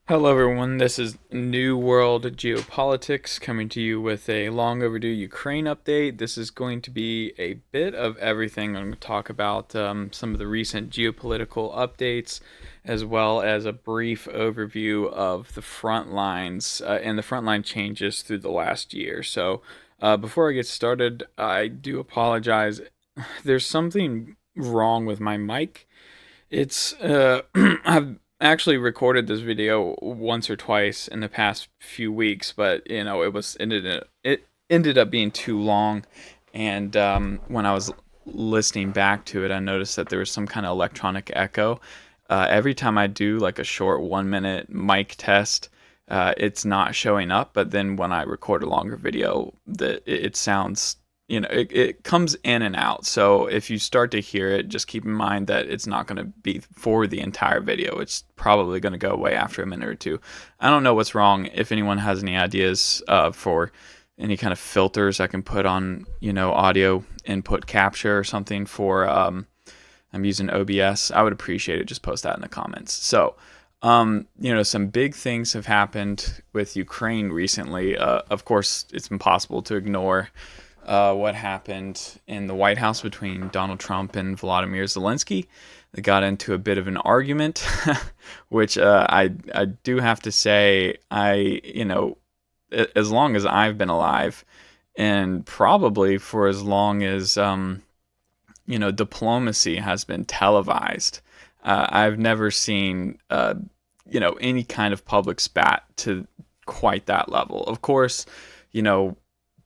Hello, everyone. This is New World Geopolitics coming to you with a long overdue Ukraine update. This is going to be a bit of everything. I'm going to talk about some of the recent geopolitical updates, as well as a brief overview of the front lines and the frontline changes through the last year. So, before I get started, I do apologize. There's something wrong with my mic. It's I've actually recorded this video once or twice in the past few weeks, but it ended up being too long, and when I was listening back to it, I noticed that there was some kind of electronic echo. Every time I do like a short 1 minute mic test, it's not showing up, but then when I record a longer video, it sounds, it comes in and out. So if you start to hear it, just keep in mind that it's not going to be for the entire video. It's probably going to go away after a minute or two. I don't know what's wrong. If anyone has any ideas for any kind of filters I can put on, audio input capture or something for, I'm using OBS, I would appreciate it. Just post that in the comments. So, some big things have happened with Ukraine recently. Of course, it's impossible to ignore what happened in the White House between Donald Trump and Volodymyr Zelensky. They got into a bit of an argument, which I do have to say, as long as I've been alive, and probably for as long as diplomacy has been televised, I've never seen any kind of public spat to quite that level. Of course,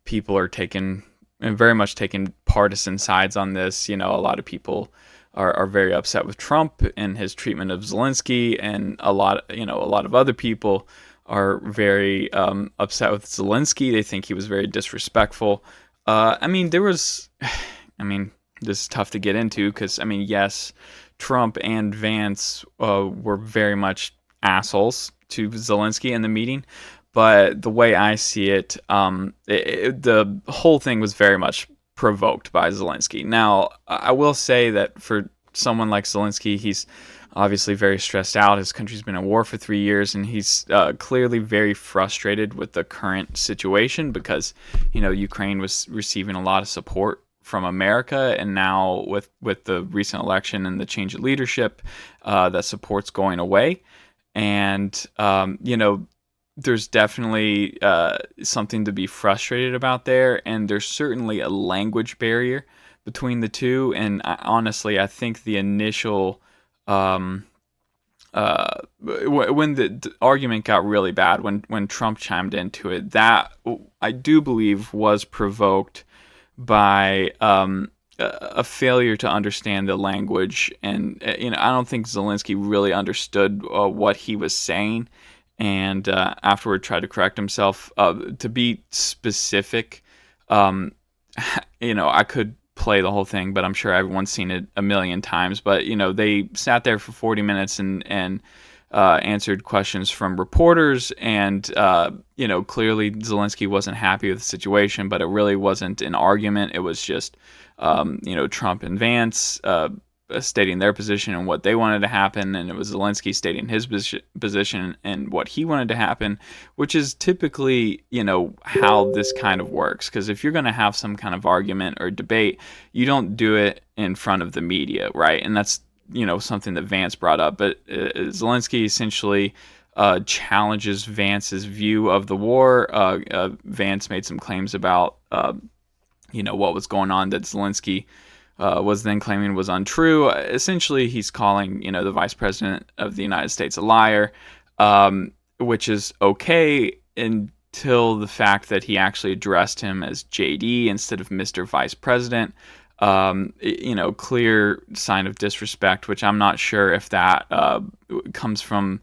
people are taking and very much taking partisan sides on this. A lot of people are very upset with Trump and his treatment of Zelensky, and a lot of other people are very upset with Zelensky. They think he was very disrespectful. This is tough to get into because, yes, Trump and Vance were very much assholes to Zelensky in the meeting. But the way I see it, the whole thing was very much provoked by Zelensky. Now, I will say that for someone like Zelensky, he's obviously very stressed out. His country's been in war for 3 years, and he's clearly very frustrated with the current situation because, Ukraine was receiving a lot of support from America, and now with the recent election and the change of leadership, that support's going away. And, there's definitely something to be frustrated about there, and there's certainly a language barrier between the two. And honestly, I think the initial when the argument got really bad, when Trump chimed into it, that I do believe was provoked by a failure to understand the language, and I don't think Zelensky really understood what he was saying, and afterward tried to correct himself. To be specific, I could play the whole thing, but I'm sure everyone's seen it a million times. But they sat there for 40 minutes and answered questions from reporters, and clearly Zelensky wasn't happy with the situation, but it really wasn't an argument. It was just Trump and Vance stating their position and what they wanted to happen, and it was Zelensky stating his position and what he wanted to happen, which is typically, how this kind of works. Because if you're going to have some kind of argument or debate, you don't do it in front of the media, right? And that's, something that Vance brought up. But Zelensky essentially challenges Vance's view of the war. Vance made some claims about, what was going on that Zelensky was then claiming was untrue. Essentially, he's calling, the vice president of the United States a liar, which is okay until the fact that he actually addressed him as JD instead of Mr. Vice President. Clear sign of disrespect, which I'm not sure if that comes from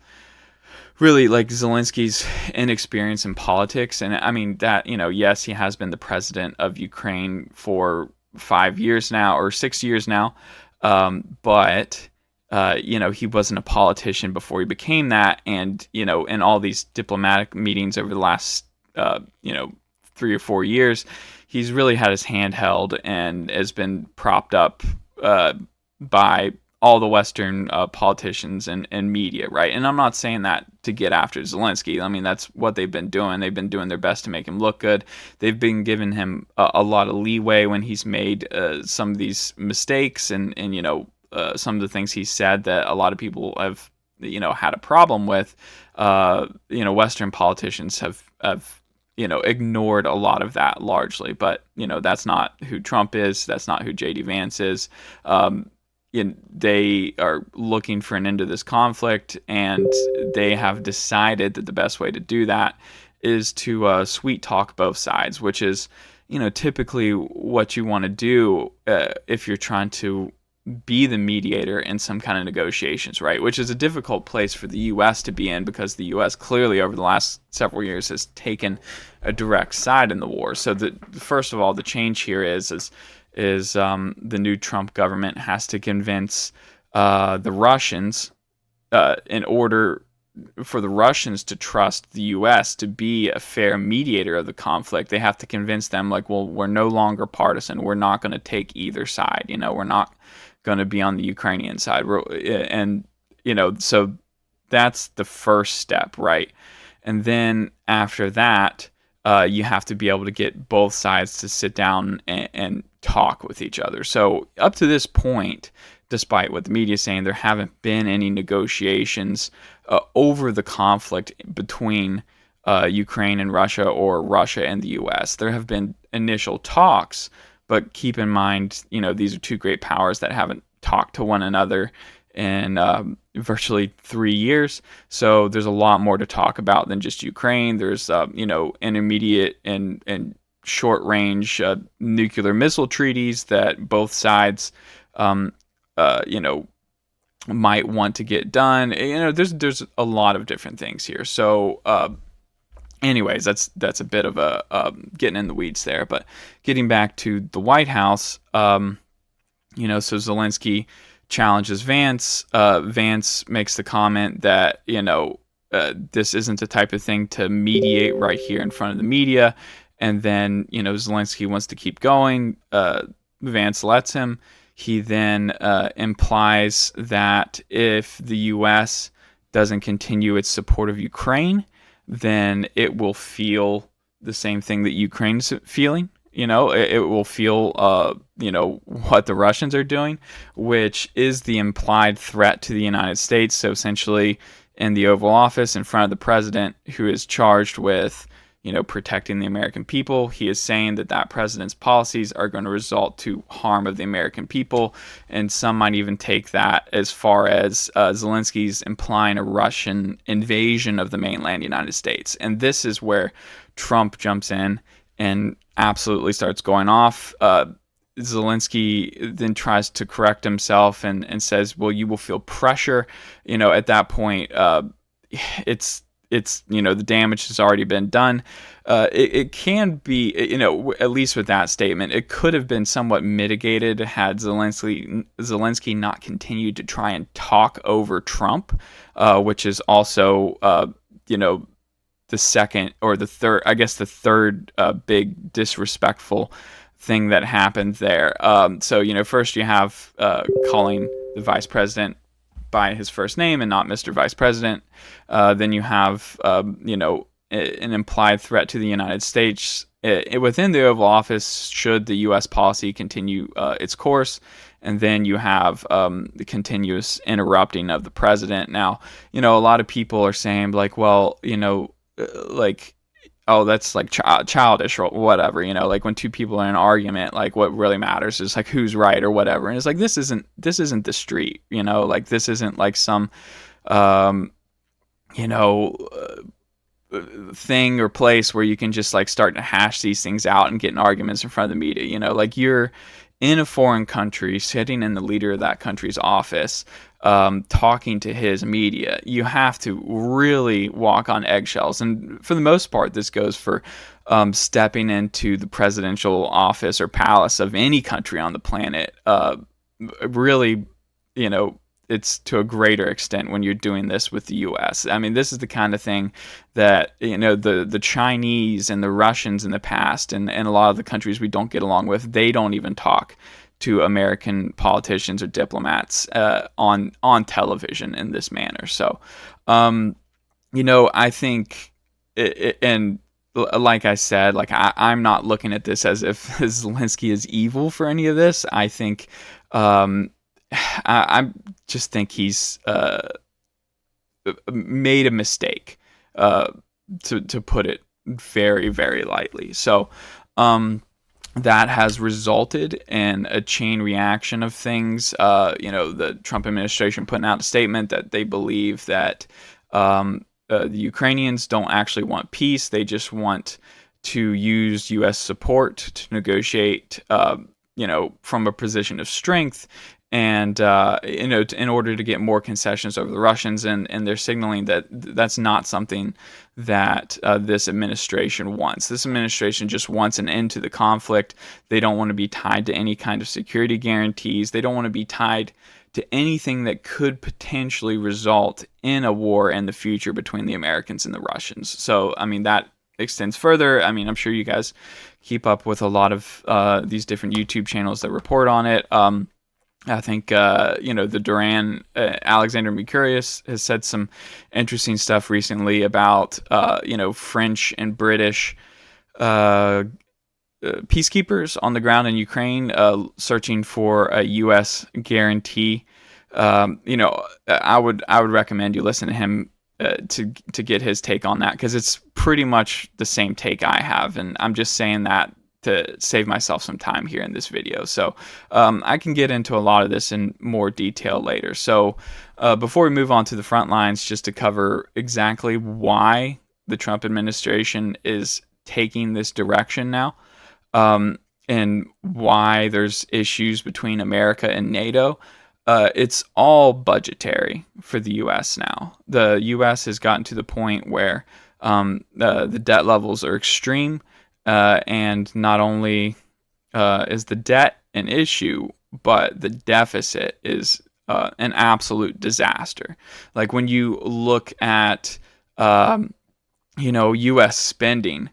really like Zelensky's inexperience in politics. And I mean that, yes, he has been the president of Ukraine for 5 years now or 6 years now. But he wasn't a politician before he became that. And, in all these diplomatic meetings over the last, 3 or 4 years, he's really had his hand held and has been propped up by all the Western politicians and media, right? And I'm not saying that to get after Zelensky. I mean, that's what they've been doing. They've been doing their best to make him look good. They've been giving him a lot of leeway when he's made some of these mistakes and some of the things he said that a lot of people have had a problem with. Western politicians have ignored a lot of that largely, but that's not who Trump is. That's not who JD Vance is. They are looking for an end to this conflict, and they have decided that the best way to do that is to sweet talk both sides, which is, typically what you want to do if you're trying to be the mediator in some kind of negotiations, right? Which is a difficult place for the U.S. to be in, because the U.S. clearly over the last several years has taken a direct side in the war. So first of all, the change here is the new Trump government has to convince the Russians in order for the Russians to trust the U.S. to be a fair mediator of the conflict. They have to convince them, like, well, we're no longer partisan. We're not going to take either side. We're not going to be on the Ukrainian side. So that's the first step, right? And then after that, you have to be able to get both sides to sit down and talk with each other. So up to this point, despite what the media is saying, there haven't been any negotiations over the conflict between Ukraine and Russia, or Russia and the U.S. There have been initial talks, but keep in mind, these are two great powers that haven't talked to one another in virtually 3 years. So there's a lot more to talk about than just Ukraine. There's, intermediate and short range nuclear missile treaties that both sides, might want to get done. There's a lot of different things here. So, anyways, that's a bit of a getting in the weeds there. But getting back to the White House, so Zelensky challenges Vance. Vance makes the comment that this isn't the type of thing to mediate right here in front of the media. And then Zelensky wants to keep going. Vance lets him. He then implies that if the U.S. doesn't continue its support of Ukraine, then it will feel the same thing that Ukraine's feeling. It will feel, what the Russians are doing, which is the implied threat to the United States. So essentially, in the Oval Office, in front of the president, who is charged with, protecting the American people, he is saying that president's policies are going to result to harm of the American people. And some might even take that as far as Zelensky's implying a Russian invasion of the mainland United States. And this is where Trump jumps in and absolutely starts going off. Zelensky then tries to correct himself and says, well, you will feel pressure. At that point, it's the damage has already been done. It can be, at least with that statement, it could have been somewhat mitigated had Zelensky not continued to try and talk over Trump, which is also, the second or the third, I guess the third big disrespectful thing that happened there. So, first you have calling the vice president by his first name and not Mr. Vice President. Then you have, an implied threat to the United States within the Oval Office should the U.S. policy continue its course. And then you have the continuous interrupting of the president. Now, a lot of people are saying, like, well, oh, that's like childish or whatever, like when two people are in an argument, like what really matters is like who's right or whatever. And it's like, this isn't the street, like this isn't like some, thing or place where you can just like start to hash these things out and get in arguments in front of the media, like you're in a foreign country, sitting in the leader of that country's office, talking to his media. You have to really walk on eggshells. And for the most part, this goes for stepping into the presidential office or palace of any country on the planet. Really, it's to a greater extent when you're doing this with the U.S. I mean, this is the kind of thing that, the Chinese and the Russians in the past and a lot of the countries we don't get along with, they don't even talk to American politicians or diplomats on television in this manner. So, I think, and like I said, like I'm not looking at this as if Zelensky is evil for any of this. I think, I just think he's made a mistake, to put it very, very lightly. So, that has resulted in a chain reaction of things. The Trump administration putting out a statement that they believe that the Ukrainians don't actually want peace. They just want to use U.S. support to negotiate, from a position of strength, and in order to get more concessions over the Russians, and they're signaling that that's not something that this administration wants. This administration just wants an end to the conflict. They don't want to be tied to any kind of security guarantees. They don't want to be tied to anything that could potentially result in a war in the future between the Americans and the Russians. So, I mean, that extends further. I mean, I'm sure you guys keep up with a lot of these different YouTube channels that report on it. I think, the Duran, Alexander Mercurius has said some interesting stuff recently about, French and British peacekeepers on the ground in Ukraine, searching for a U.S. guarantee. I would recommend you listen to him to get his take on that, because it's pretty much the same take I have, and I'm just saying that to save myself some time here in this video. So I can get into a lot of this in more detail later. So before we move on to the front lines, just to cover exactly why the Trump administration is taking this direction now, and why there's issues between America and NATO. It's all budgetary for the U.S. now. The U.S. has gotten to the point where the debt levels are extreme, and not only is the debt an issue, but the deficit is an absolute disaster. Like when you look at U.S. spending,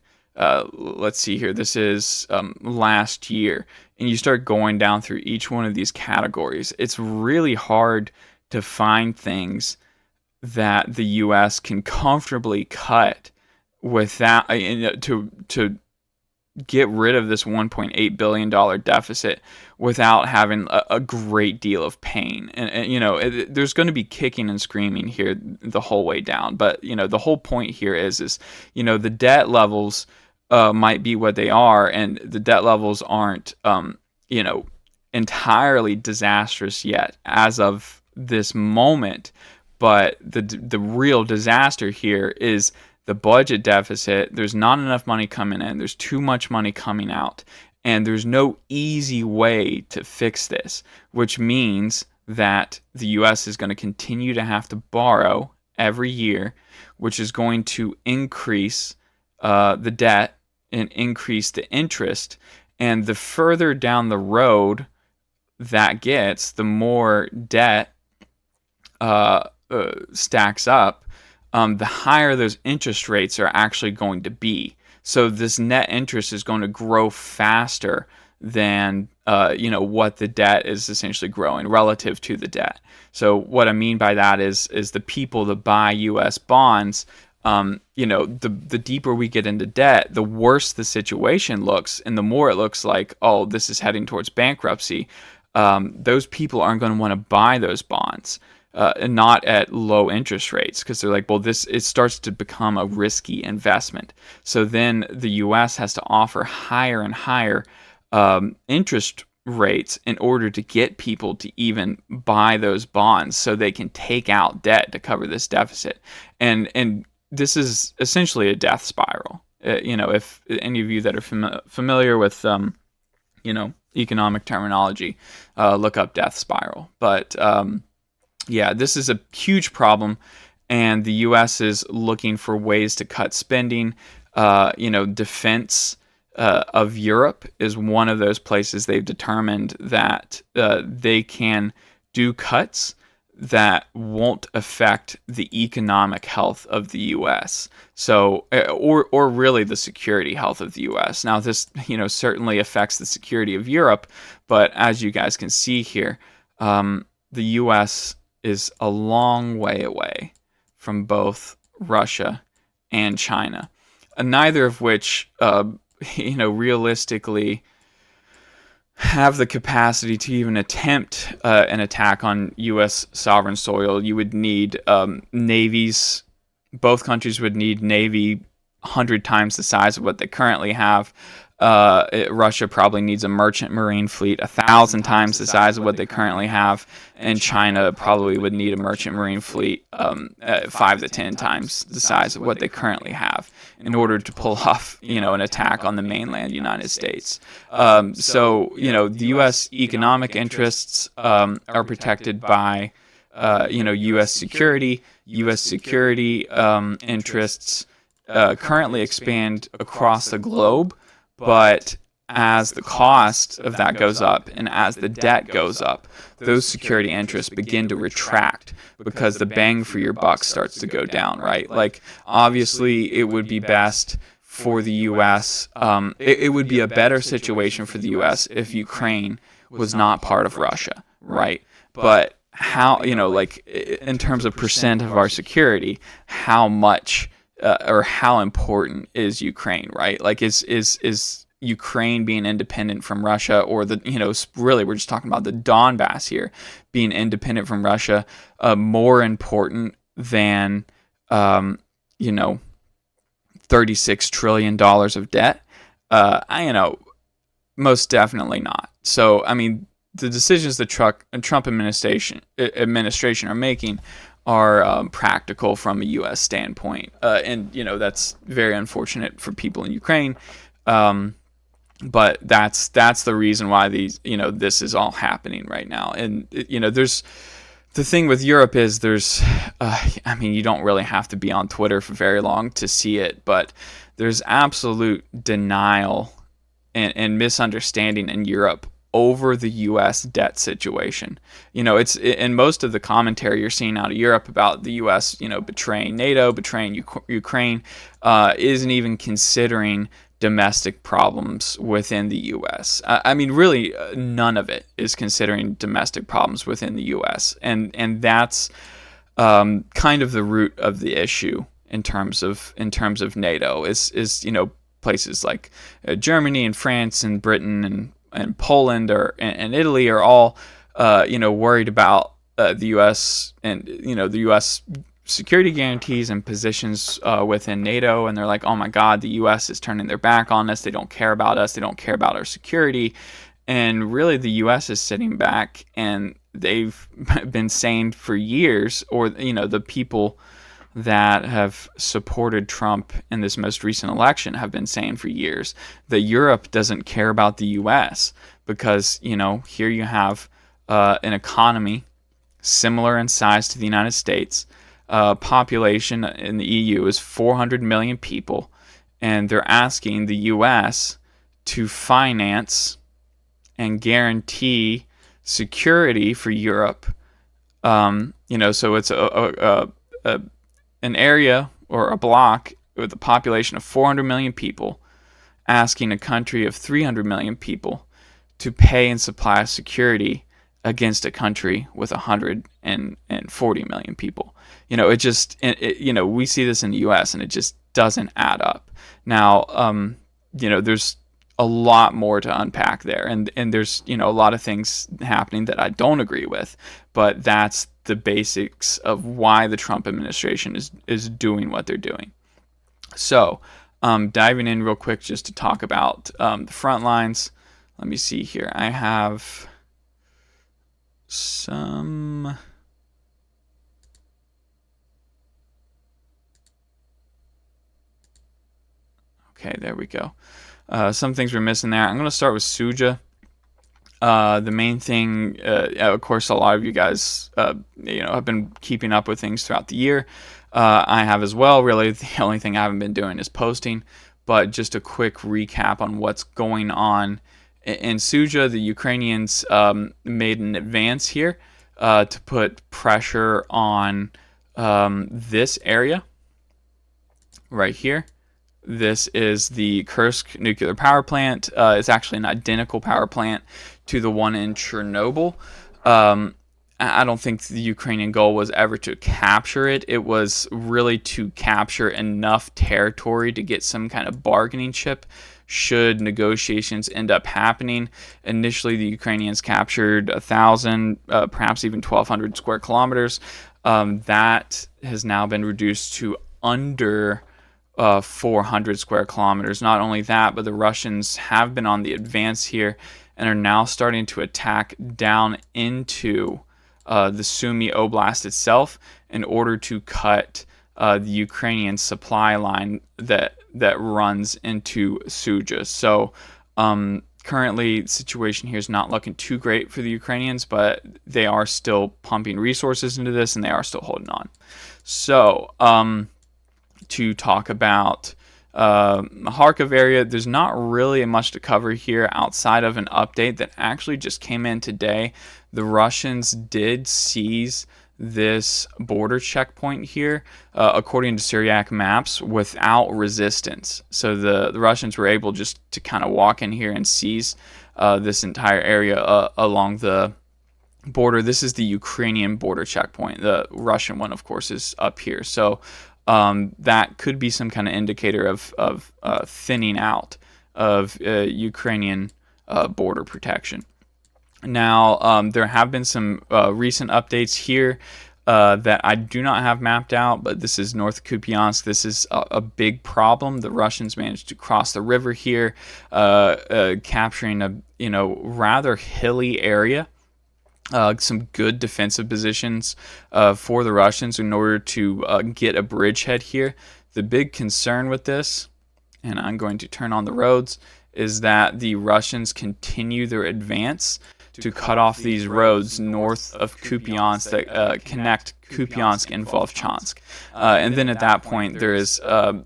let's see here, this is last year, and you start going down through each one of these categories, it's really hard to find things that the U.S. can comfortably cut without to get rid of this $1.8 billion deficit without having a great deal of pain. And there's going to be kicking and screaming here the whole way down. But, the whole point here is the debt levels might be what they are, and the debt levels aren't, entirely disastrous yet as of this moment. But the real disaster here is the budget deficit. There's not enough money coming in. There's too much money coming out. And there's no easy way to fix this, which means that the U.S. is going to continue to have to borrow every year, which is going to increase the debt and increase the interest. And the further down the road that gets, the more debt stacks up, the higher those interest rates are actually going to be. So this net interest is going to grow faster than what the debt is essentially growing relative to the debt. So what I mean by that is the people that buy U.S. bonds, the deeper we get into debt, the worse the situation looks, and the more it looks like, oh, this is heading towards bankruptcy. Those people aren't going to want to buy those bonds. And not at low interest rates, because they're like, well, it starts to become a risky investment. So then the U.S. has to offer higher and higher interest rates in order to get people to even buy those bonds, so they can take out debt to cover this deficit. And this is essentially a death spiral. If any of you that are familiar with economic terminology, look up death spiral. But yeah, this is a huge problem, and the U.S. is looking for ways to cut spending. Defense of Europe is one of those places they've determined that they can do cuts that won't affect the economic health of the U.S. So, or really the security health of the U.S. Now, this certainly affects the security of Europe, but as you guys can see here, the U.S. is a long way away from both Russia and China, neither of which, realistically have the capacity to even attempt an attack on U.S. sovereign soil. You would need navies. Both countries would need navy 100 times the size of what they currently have. Russia probably needs a merchant marine fleet 1,000 times the size of what they currently have, and China probably would need a merchant marine fleet 5 to 10 times the size of what they currently have in order to pull off, an attack on the mainland United States. So, the U.S. economic interests are protected by, U.S. security. U.S. security interests currently expand across the globe. But as the cost of that goes up and as the debt goes up, those security interests begin to retract because the bang for your buck starts to go down, right? Like, obviously, it would be best for the U.S. It would be a better situation for the U.S. if Ukraine was not part of Russia, right? But how, in terms of percent of our security, how much or how important is Ukraine, right? Like, is Ukraine being independent from Russia, or really we're just talking about the Donbass here, being independent from Russia, more important than, $36 trillion of debt? Most definitely not. So, I mean, the decisions the Trump administration are making are practical from a U.S. standpoint, and that's very unfortunate for people in Ukraine. But that's the reason why this is all happening right now. And there's the thing with Europe is you don't really have to be on Twitter for very long to see it, but there's absolute denial and misunderstanding in Europe over the U.S. debt situation. It's in most of the commentary you're seeing out of Europe about the U.S. Betraying NATO, betraying Ukraine, isn't even considering domestic problems within the U.S. Really, none of it is considering domestic problems within the U.S. and that's kind of the root of the issue in terms of NATO is places like Germany and France and Britain and Poland and Italy are all worried about the U.S. and the U.S. security guarantees and positions within NATO, and they're like, oh my God, the U.S. is turning their back on us. They don't care about us. They don't care about our security. And really, the U.S. is sitting back, and they've been saying for years, or the people that have supported Trump in this most recent election have been saying for years that Europe doesn't care about the U.S. because here you have an economy similar in size to the United States. Population in the EU is 400 million people, and they're asking the U.S. to finance and guarantee security for Europe. So it's an area or a block with a population of 400 million people asking a country of 300 million people to pay and supply security against a country with 140 million people. We see this in the U.S. and it just doesn't add up. Now, there's a lot more to unpack there, and there's a lot of things happening that I don't agree with, but that's the basics of why the Trump administration is doing what they're doing. So, diving in real quick just to talk about the front lines. Let me see here. I have some. Okay, there we go. Some things we're missing there. I'm going to start with Suja. The main thing, of course, a lot of you guys, have been keeping up with things throughout the year. I have as well. Really, the only thing I haven't been doing is posting. But just a quick recap on what's going on in Suja. The Ukrainians made an advance here. to put pressure on this area right here. This is the Kursk nuclear power plant. It's actually an identical power plant to the one in Chernobyl. I don't think the Ukrainian goal was ever to capture it. It was really to capture enough territory to get some kind of bargaining chip should negotiations end up happening. Initially, the Ukrainians captured 1,000, perhaps even 1,200 square kilometers. That has now been reduced to under 400 square kilometers. Not only that, but the Russians have been on the advance here and are now starting to attack down into the Sumy Oblast itself in order to cut the Ukrainian supply line that runs into Suja. So currently, the situation here is not looking too great for the Ukrainians, but they are still pumping resources into this and they are still holding on. So to talk about Kharkiv area, there's not really much to cover here outside of an update that actually just came in today. The Russians did seize this border checkpoint here, according to Syriac maps, without resistance. So the Russians were able just to kind of walk in here and seize this entire area along the border. This is the Ukrainian border checkpoint. The Russian one, of course, is up here. So that could be some kind of indicator of thinning out of Ukrainian border protection. Now, there have been some recent updates here that I do not have mapped out, but this is North Kupiansk. This is a big problem. The Russians managed to cross the river here, capturing a rather hilly area. Some good defensive positions for the Russians in order to get a bridgehead here. The big concern with this, and I'm going to turn on the roads, is that the Russians continue their advance to cut off these roads north of Kupiansk that connect Kupiansk and Volchansk. And then at that point, there is a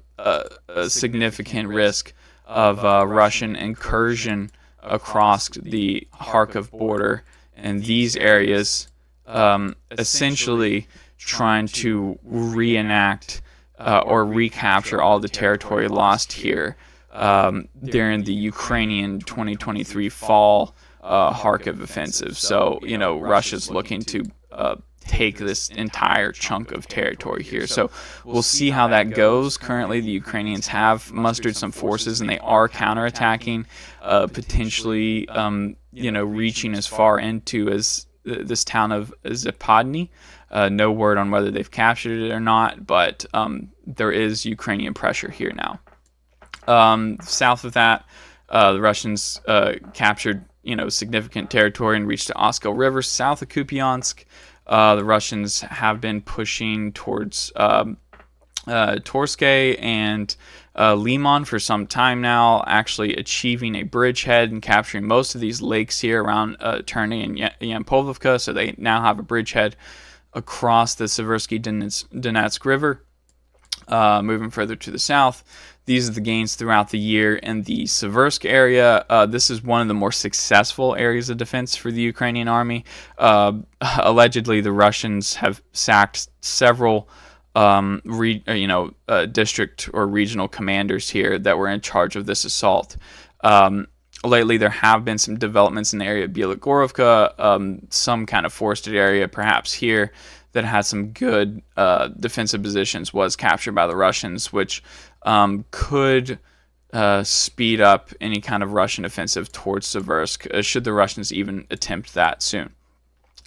significant risk of Russian incursion across the Kharkiv border and these areas, essentially trying to reenact or recapture all the territory lost here during the Ukrainian 2023 fall Kharkiv offensive. So, Russia's looking to take this entire chunk of territory here. So we'll see how that goes. Currently, the Ukrainians have mustered some forces and they are counterattacking, potentially, reaching as far into as this town of Zapadny. No word on whether they've captured it or not, but there is Ukrainian pressure here now. South of that, the Russians captured significant territory and reached the Oskil River south of Kupiansk. The Russians have been pushing towards Torske and Liman for some time now, actually achieving a bridgehead and capturing most of these lakes here around Terny and Yampovivka. So they now have a bridgehead across the Seversky Donetsk River. Moving further to the south, these are the gains throughout the year in the Seversk area. This is one of the more successful areas of defense for the Ukrainian army. Allegedly, the Russians have sacked several district or regional commanders here that were in charge of this assault. Lately, there have been some developments in the area of Bielogorivka, some kind of forested area, perhaps here, that had some good defensive positions was captured by the Russians, which could speed up any kind of Russian offensive towards Seversk, should the Russians even attempt that soon.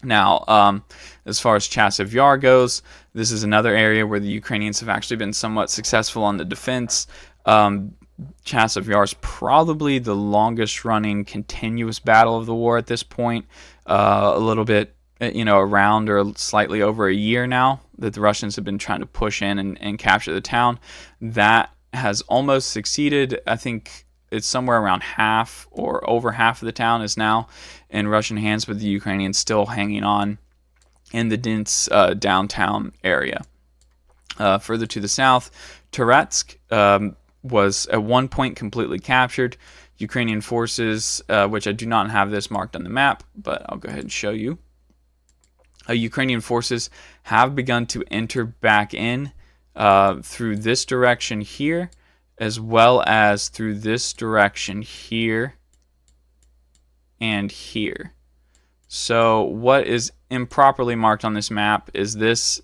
Now, as far as Chasiv Yar goes, this is another area where the Ukrainians have actually been somewhat successful on the defense. Chasiv Yar is probably the longest running continuous battle of the war at this point, a little bit around or slightly over a year now that the Russians have been trying to push in and capture the town. That has almost succeeded. I think it's somewhere around half or over half of the town is now in Russian hands, but the Ukrainians still hanging on in the dense downtown area. Further to the south, Toretsk was at one point completely captured. Ukrainian forces, which I do not have this marked on the map, but I'll go ahead and show you. Ukrainian forces have begun to enter back in through this direction here, as well as through this direction here and here. So what is improperly marked on this map is this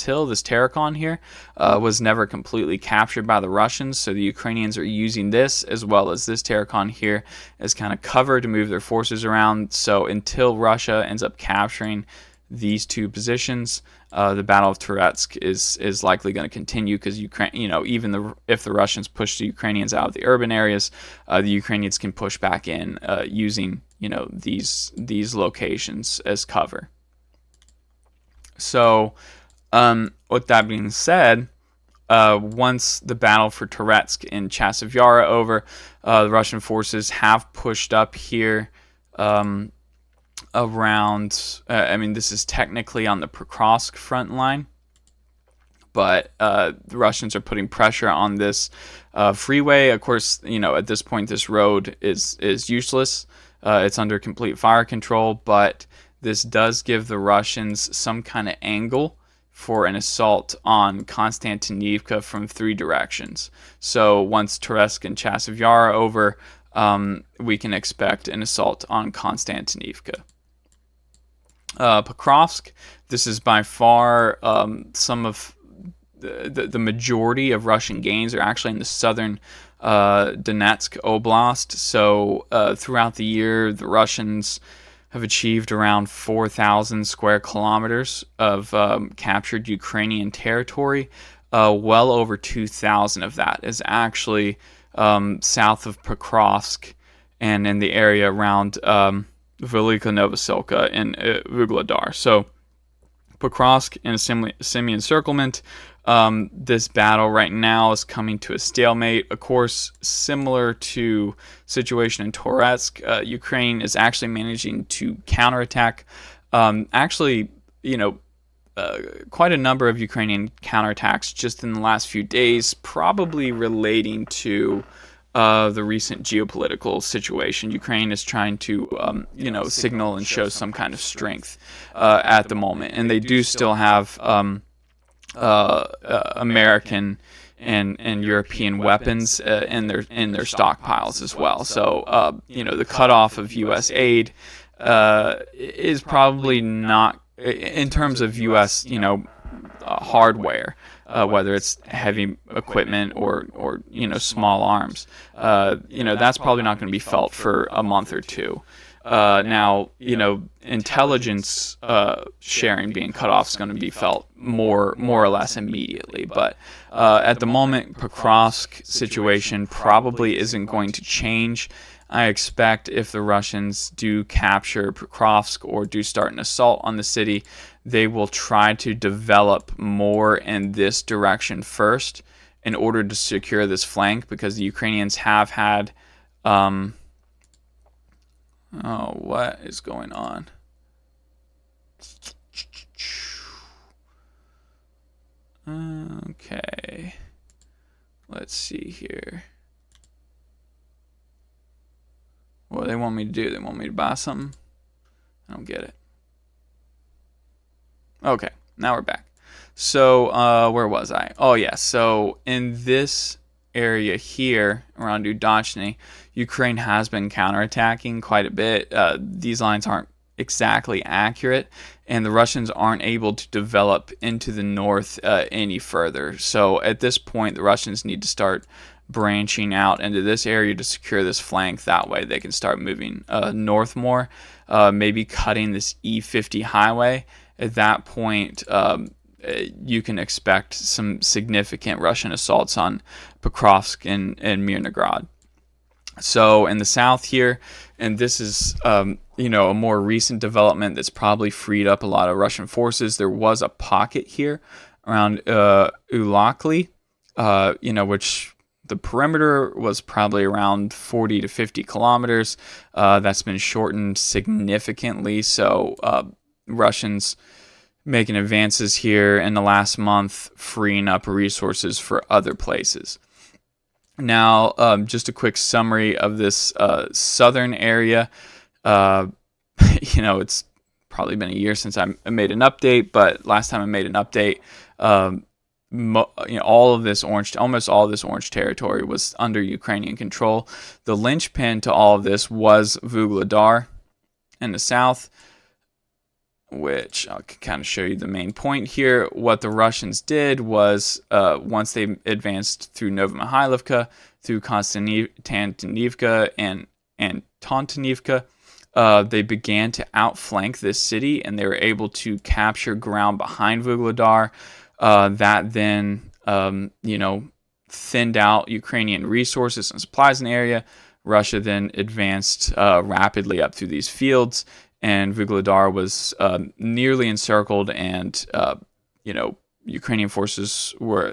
hill, this Terrakon here, was never completely captured by the Russians. So the Ukrainians are using this as well as this Terrakon here as kind of cover to move their forces around. So until Russia ends up capturing these two positions, the Battle of Toretsk is likely going to continue, because Ukraine, if the Russians push the Ukrainians out of the urban areas, the Ukrainians can push back in using these locations as cover. So, with that being said, once the battle for Toretsk and Chasiv Yar over, the Russian forces have pushed up here around. This is technically on the Pokrovsk front line, but the Russians are putting pressure on this freeway. Of course, at this point, this road is useless. It's under complete fire control, but this does give the Russians some kind of angle for an assault on Konstantinivka from three directions. So once Toretsk and Chasiv Yar are over, we can expect an assault on Konstantinivka. Pokrovsk, this is by far some of the majority of Russian gains are actually in the southern Donetsk Oblast. So throughout the year, the Russians have achieved around 4,000 square kilometers of captured Ukrainian territory. Well over 2,000 of that is actually south of Pokrovsk and in the area around Velika Novosilka and Vuhledar. So Pokrovsk in a semi-encirclement. This battle right now is coming to a stalemate. Of course, similar to situation in Toretsk, Ukraine is actually managing to counterattack. Quite a number of Ukrainian counterattacks just in the last few days, probably relating to the recent geopolitical situation. Ukraine is trying to, signal and show some kind of strength at the moment, and they do still have American and European weapons in their stockpiles as well. So, the cutoff of U.S. aid is probably not, in terms of U.S. Hardware. Whether it's heavy equipment or small arms, that's probably not going to be felt for a month or two. Now, intelligence sharing being cut off is going to be felt more or less immediately. But at the moment, Pokrovsk situation probably isn't going to change. I expect if the Russians do capture Pokrovsk or do start an assault on the city, they will try to develop more in this direction first in order to secure this flank, because the Ukrainians have had... what is going on? Okay. Let's see here. What do they want me to do? They want me to buy something? I don't get it. Okay, now we're back. So, where was I? Oh, yeah. So, in this area here around Udachny, Ukraine has been counterattacking quite a bit. These lines aren't exactly accurate, and the Russians aren't able to develop into the north any further. So, at this point, the Russians need to start branching out into this area to secure this flank. That way they can start moving north more, maybe cutting this E50 highway. At that point, you can expect some significant Russian assaults on Pokrovsk and Mirnograd. So in the south here, and this is a more recent development that's probably freed up a lot of Russian forces. There was a pocket here around Ulakli, which the perimeter was probably around 40 to 50 kilometers. That's been shortened significantly. So Russians making advances here in the last month, freeing up resources for other places. Now, just a quick summary of this southern area. It's probably been a year since I made an update, but last time I made an update, almost all of this orange territory was under Ukrainian control. The linchpin to all of this was Vuhledar in the south, which I can kind of show you the main point here. What the Russians did was, once they advanced through Novomihailovka, through Konstantinivka and Antonivka, they began to outflank this city, and they were able to capture ground behind Vuhledar. That then, thinned out Ukrainian resources and supplies in the area. Russia then advanced rapidly up through these fields, and Vuhledar was nearly encircled, and Ukrainian forces were,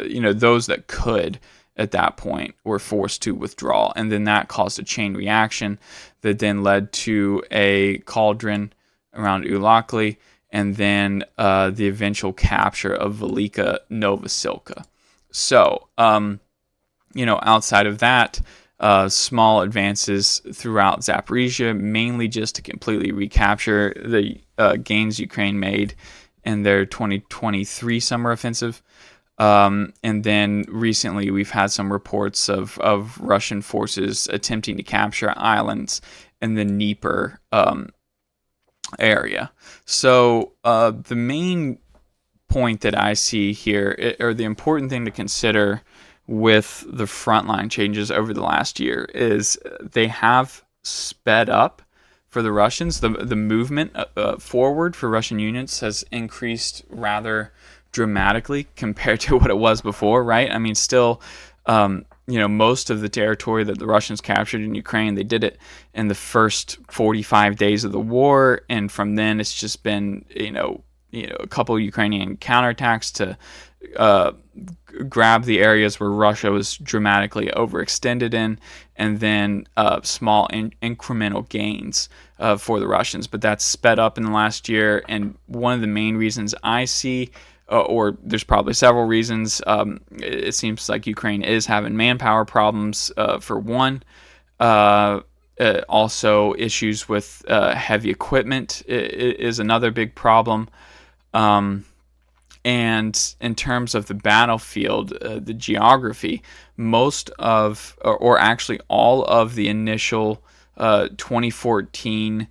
those that could at that point were forced to withdraw, and then that caused a chain reaction that then led to a cauldron around Ulakli, and then the eventual capture of Velika Novosilka. So, outside of that, small advances throughout Zaporizhia, mainly just to completely recapture the gains Ukraine made in their 2023 summer offensive. And then recently we've had some reports of Russian forces attempting to capture islands in the Dnieper area. So the main point that I see here, or the important thing to consider with the frontline changes over the last year, is they have sped up for the Russians. The movement forward for Russian units has increased rather dramatically compared to what it was before, right? I mean, still, most of the territory that the Russians captured in Ukraine, they did it in the first 45 days of the war, and from then it's just been, a couple of Ukrainian counterattacks to grab the areas where Russia was dramatically overextended in, and then small incremental gains for the Russians. But that's sped up in the last year, and one of the main reasons I see, or there's probably several reasons, it seems like Ukraine is having manpower problems, for one. Also, issues with heavy equipment is another big problem. And in terms of the battlefield, the geography, most of, or actually all of the initial 2014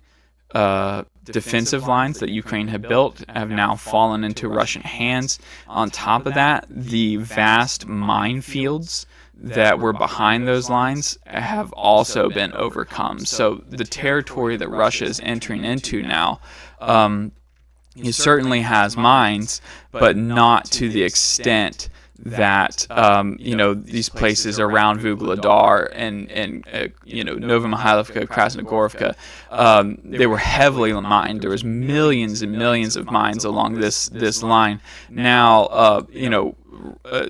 defensive lines that Ukraine had built have now fallen into Russian hands. On top of that, the vast minefields that were behind those lines have also been overcome. So the territory that Russia is entering into now, it certainly has mines, but not to the extent that these places around Vuhledar and Novomihailovka, Krasnogorovka, they were heavily mined. There was millions and millions of mines along this line. Now,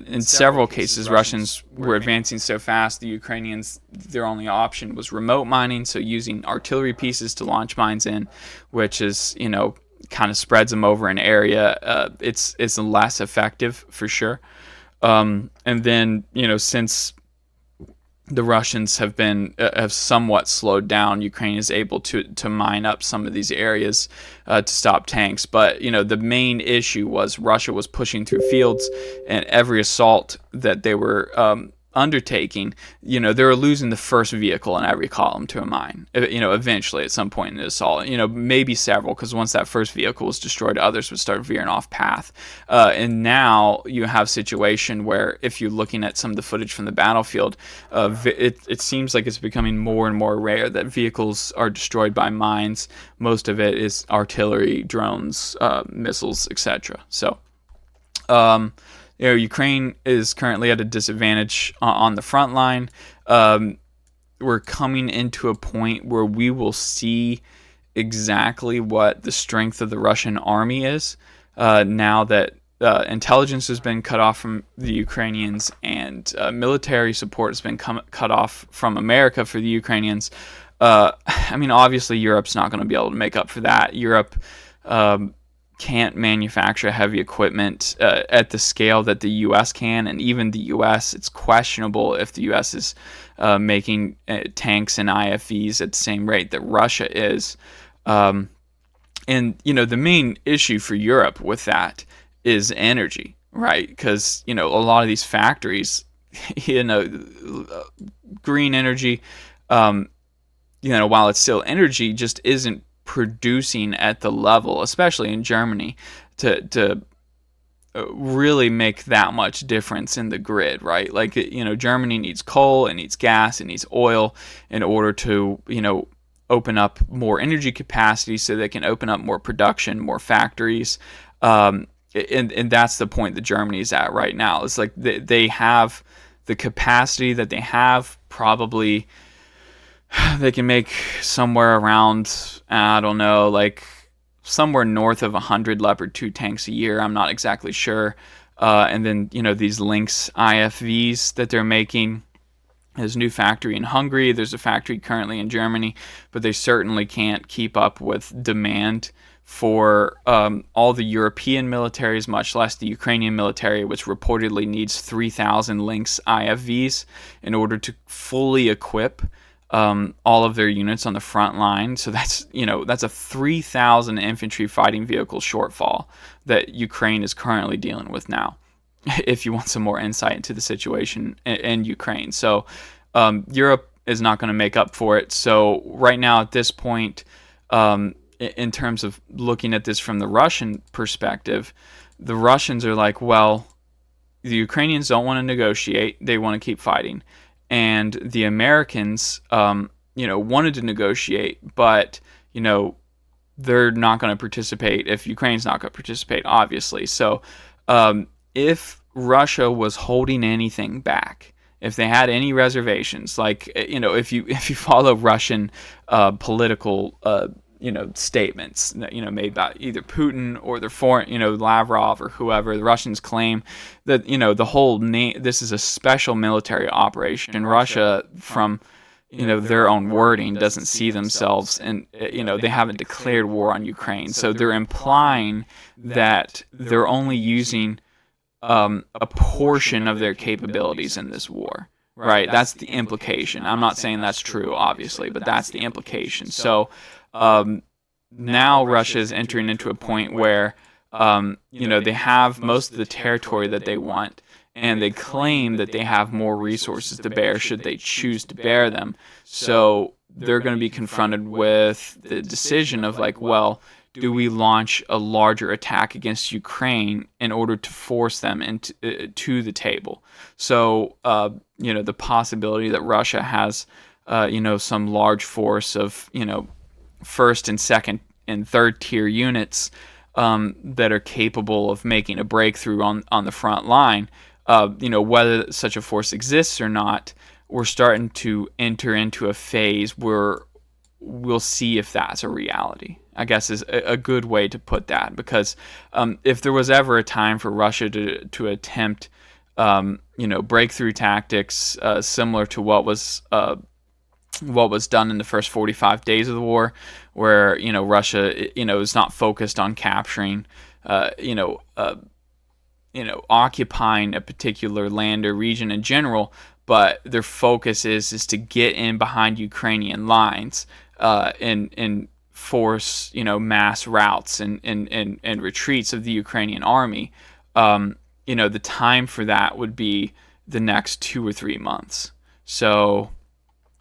in several cases, Russians were advancing so fast, the Ukrainians, their only option was remote mining, so using artillery pieces to launch mines in, which is, kind of spreads them over an area. It's less effective for sure. And then, since the Russians have somewhat slowed down, Ukraine is able to mine up some of these areas to stop tanks. But, the main issue was Russia was pushing through fields, and every assault that they were undertaking, they were losing the first vehicle in every column to a mine, eventually at some point in the assault, maybe several, because once that first vehicle was destroyed, others would start veering off path. And now you have a situation where, if you're looking at some of the footage from the battlefield, it seems like it's becoming more and more rare that vehicles are destroyed by mines. Most of it is artillery, drones, missiles, etc. So, Ukraine is currently at a disadvantage on the front line. We're coming into a point where we will see exactly what the strength of the Russian army is, now that intelligence has been cut off from the Ukrainians, and military support has been cut off from America for the Ukrainians. Obviously Europe's not going to be able to make up for that. Europe can't manufacture heavy equipment at the scale that the U.S. can, and even the U.S., it's questionable if the U.S. is making tanks and IFVs at the same rate that Russia is. And, the main issue for Europe with that is energy, right? Because, a lot of these factories, green energy, um, while it's still energy, just isn't producing at the level, especially in Germany, to really make that much difference in the grid, right? Like, Germany needs coal, it needs gas, it needs oil in order to, open up more energy capacity so they can open up more production, more factories. And that's the point that Germany is at right now. It's like they have the capacity that they have. Probably they can make somewhere around, I don't know, like somewhere north of 100 Leopard 2 tanks a year. I'm not exactly sure. And then, these Lynx IFVs that they're making. There's a new factory in Hungary. There's a factory currently in Germany, but they certainly can't keep up with demand for all the European militaries, much less the Ukrainian military, which reportedly needs 3,000 Lynx IFVs in order to fully equip all of their units on the front line. So that's a 3,000 infantry fighting vehicle shortfall that Ukraine is currently dealing with now. If you want some more insight into the situation in Ukraine. So Europe is not going to make up for it. So right now at this point, in terms of looking at this from the Russian perspective, the Russians are like, well, the Ukrainians don't want to negotiate. They want to keep fighting. And the Americans, wanted to negotiate, but, they're not going to participate if Ukraine's not going to participate, obviously. So if Russia was holding anything back, if they had any reservations, like, if you follow Russian political statements, made by either Putin or their foreign, Lavrov or whoever, the Russians claim that, the whole this is a special military operation. And Russia, from their own wording, doesn't see themselves, and they haven't declared war on Ukraine. So they're implying that they're only using a portion of their capabilities in this war, right? That's the implication. I'm not saying that's true, obviously, but that's the implication. So now Russia is entering into a point where, they have most of the territory that they want, and they claim that they have more resources to bear should they choose to bear them. So they're going to be confronted with the decision of, like, well, do we launch a larger attack against Ukraine in order to force them into to the table? So, the possibility that Russia has, some large force of, first and second and third tier units that are capable of making a breakthrough on the front line, whether such a force exists or not, we're starting to enter into a phase where we'll see if that's a reality, I guess, is a good way to put that. Because if there was ever a time for Russia to attempt, breakthrough tactics similar to what was done in the first 45 days of the war, where Russia is not focused on capturing, occupying a particular land or region in general, but their focus is to get in behind Ukrainian lines and force mass routes and retreats of the Ukrainian army. The time for that would be the next 2 or 3 months. So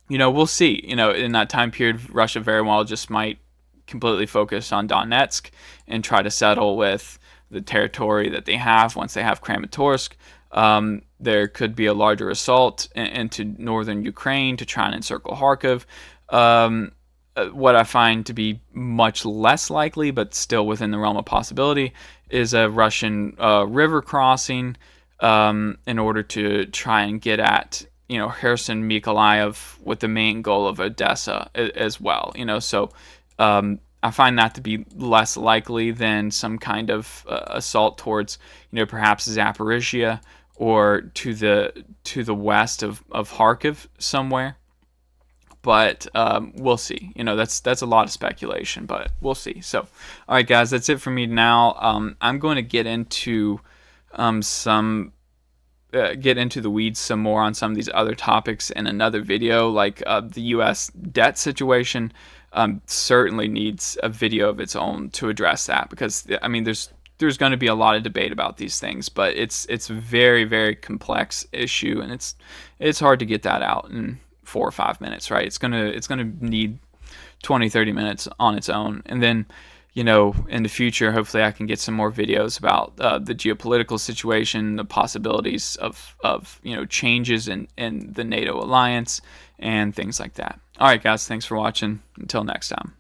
we'll see. In that time period, Russia very well just might completely focus on Donetsk and try to settle with the territory that they have once they have Kramatorsk. There could be a larger assault into northern Ukraine to try and encircle Kharkiv. What I find to be much less likely, but still within the realm of possibility, is a Russian river crossing in order to try and get at Kherson, Mykolaiv, with the main goal of Odessa as well. So I find that to be less likely than some kind of assault towards perhaps Zaporizhia or to the west of Kharkiv somewhere. But we'll see. That's a lot of speculation, but we'll see. So, all right, guys, that's it for me now. I'm going to get into get into the weeds some more on some of these other topics in another video, like the U.S. debt situation. certainly needs a video of its own to address that, because I mean, there's going to be a lot of debate about these things, but it's a very, very complex issue, and it's hard to get that out in 4 or 5 minutes, right? It's gonna need 20, 30 minutes on its own. And then, in the future, hopefully I can get some more videos about the geopolitical situation, the possibilities of changes in the NATO alliance, and things like that. All right, guys, thanks for watching. Until next time.